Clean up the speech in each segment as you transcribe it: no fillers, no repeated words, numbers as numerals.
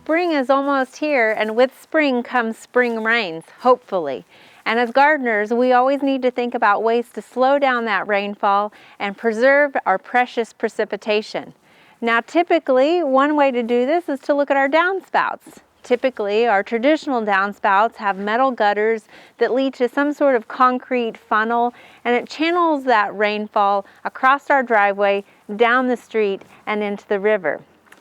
spring is almost here, and with spring comes spring rains, hopefully. And as gardeners, we always need to think about ways to slow down that rainfall and preserve our precious precipitation. Now, typically, one way to do this is to look at our downspouts. Typically, our traditional downspouts have metal gutters that lead to some sort of concrete funnel, and it channels that rainfall across our driveway, down the street, and into the river.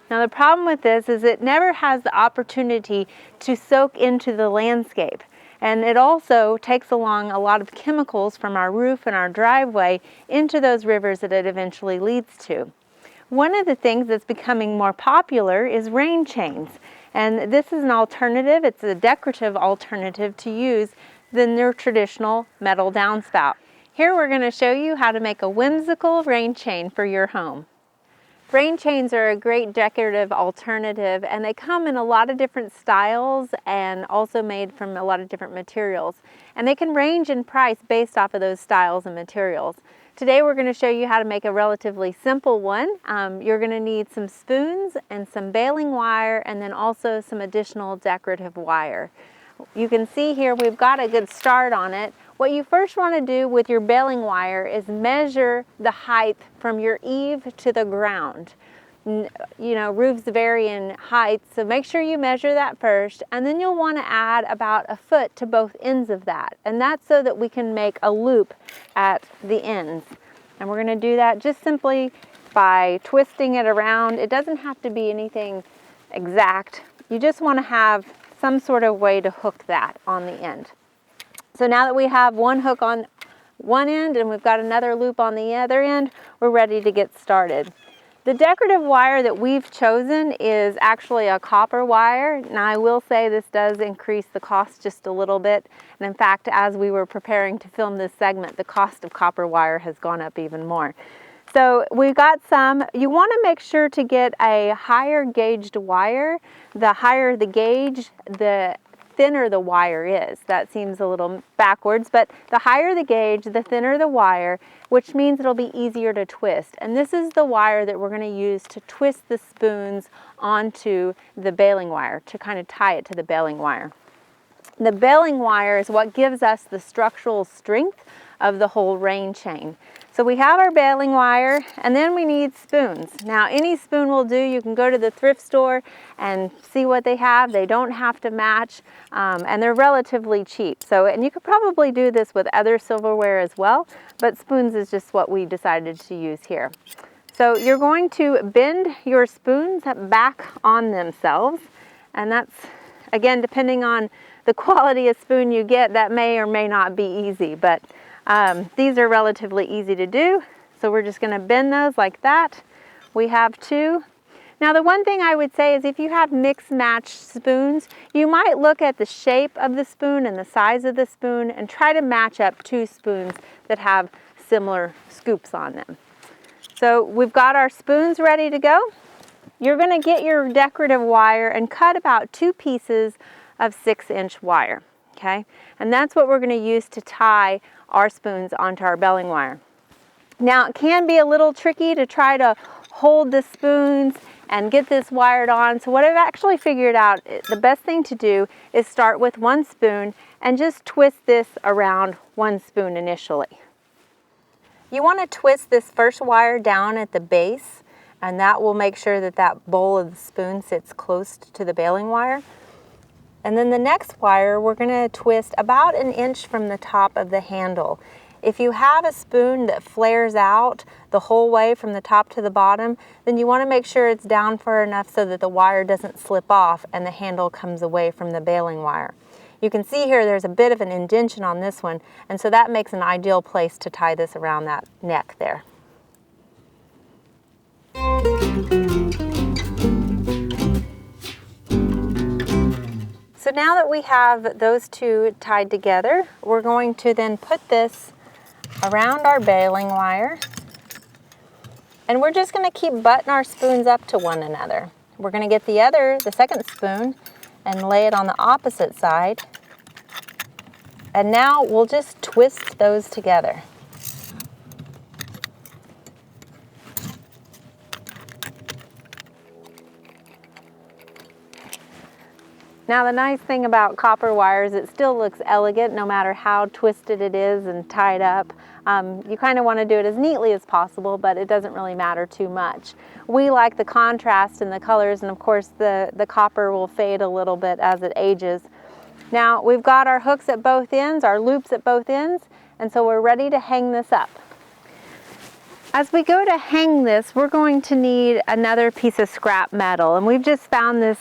Now, the problem with this is it never has the opportunity to soak into the landscape. And it also takes along a lot of chemicals from our roof and our driveway into those rivers that it eventually leads to. One of the things that's becoming more popular is rain chains. And this is an alternative, it's a decorative alternative to use than their traditional metal downspout. Here we're going to show you how to make a whimsical rain chain for your home. Rain chains are a great decorative alternative, and they come in a lot of different styles and also made from a lot of different materials. And they can range in price based off of those styles and materials. Today we're going to show you how to make a relatively simple one. You're going to need some spoons and some baling wire, and then also some additional decorative wire. You can see here we've got a good start on it. What you first want to do with your baling wire is measure the height from your eave to the ground. You know, roofs vary in height, so make sure you measure that first, and then you'll want to add about a foot to both ends of that, and that's so that we can make a loop at the ends. And we're going to do that just simply by twisting it around. It doesn't have to be anything exact. You just want to have some sort of way to hook that on the end. So now that we have one hook on one end and we've got another loop on the other end, we're ready to get started. The decorative wire that we've chosen is actually a copper wire. Now, I will say this does increase the cost just a little bit. And in fact, as we were preparing to film this segment, the cost of copper wire has gone up even more. So we've got some. You want to make sure to get a higher gauged wire. The higher the gauge, the thinner the wire is. That seems a little backwards, but the higher the gauge, the thinner the wire, which means it'll be easier to twist. And this is the wire that we're going to use to twist the spoons onto the baling wire, to kind of tie it to the baling wire. The baling wire is what gives us the structural strength of the whole rain chain. So we have our baling wire, and then we need spoons. Now, any spoon will do. You can go to the thrift store and see what they have. They don't have to match, and they're relatively cheap. And you could probably do this with other silverware as well, but spoons is just what we decided to use here. So you're going to bend your spoons back on themselves, and that's, again, depending on the quality of spoon you get, that may or may not be easy, but these are relatively easy to do. So we're just going to bend those like that. We have two. Now, the one thing I would say is if you have mix match spoons, you might look at the shape of the spoon and the size of the spoon and try to match up two spoons that have similar scoops on them. So we've got our spoons ready to go. You're going to get your decorative wire and cut about 2 pieces of 6-inch wire, okay? And that's what we're going to use to tie our spoons onto our baling wire. Now, it can be a little tricky to try to hold the spoons and get this wired on. So what I've actually figured out, the best thing to do is start with one spoon and just twist this around one spoon initially. You want to twist this first wire down at the base, and that will make sure that that bowl of the spoon sits close to the baling wire. And then the next wire, we're going to twist about 1 inch from the top of the handle. If you have a spoon that flares out the whole way from the top to the bottom, then you want to make sure it's down far enough so that the wire doesn't slip off and the handle comes away from the baling wire. You can see here there's a bit of an indentation on this one, and so that makes an ideal place to tie this around that neck there. So now that we have those two tied together, we're going to then put this around our baling wire, and we're just going to keep butting our spoons up to one another. We're going to get the second spoon and lay it on the opposite side, and now we'll just twist those together. Now the nice thing about copper wire is it still looks elegant no matter how twisted it is and tied up. You kind of want to do it as neatly as possible, but it doesn't really matter too much. We like the contrast in the colors, and of course the copper will fade a little bit as it ages. Now we've got our hooks at both ends, our loops at both ends, and so we're ready to hang this up. As we go to hang this, we're going to need another piece of scrap metal, and we've just found this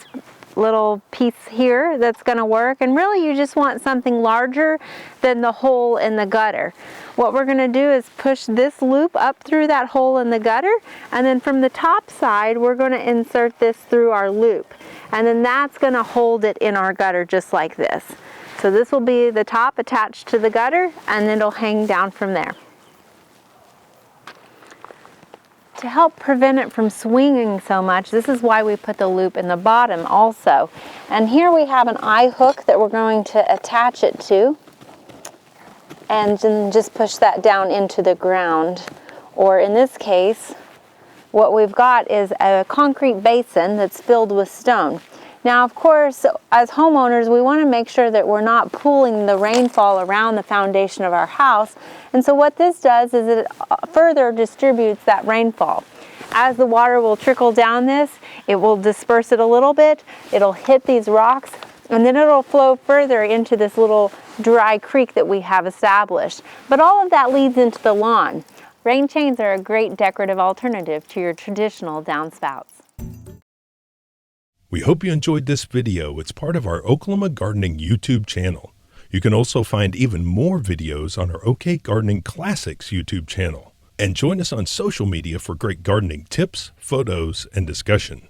little piece here that's going to work, and really you just want something larger than the hole in the gutter. What we're going to do is push this loop up through that hole in the gutter, and then from the top side we're going to insert this through our loop, and then that's going to hold it in our gutter just like this. So this will be the top attached to the gutter, and then it'll hang down from there. To help prevent it from swinging so much, this is why we put the loop in the bottom also. And here we have an eye hook that we're going to attach it to, and then just push that down into the ground. Or in this case, what we've got is a concrete basin that's filled with stone. Now, of course, as homeowners, we want to make sure that we're not pooling the rainfall around the foundation of our house. And so what this does is it further distributes that rainfall. As the water will trickle down this, it will disperse it a little bit, it'll hit these rocks, and then it'll flow further into this little dry creek that we have established. But all of that leads into the lawn. Rain chains are a great decorative alternative to your traditional downspouts. We hope you enjoyed this video. It's part of our Oklahoma Gardening YouTube channel. You can also find even more videos on our OK Gardening Classics YouTube channel. And join us on social media for great gardening tips, photos, and discussion.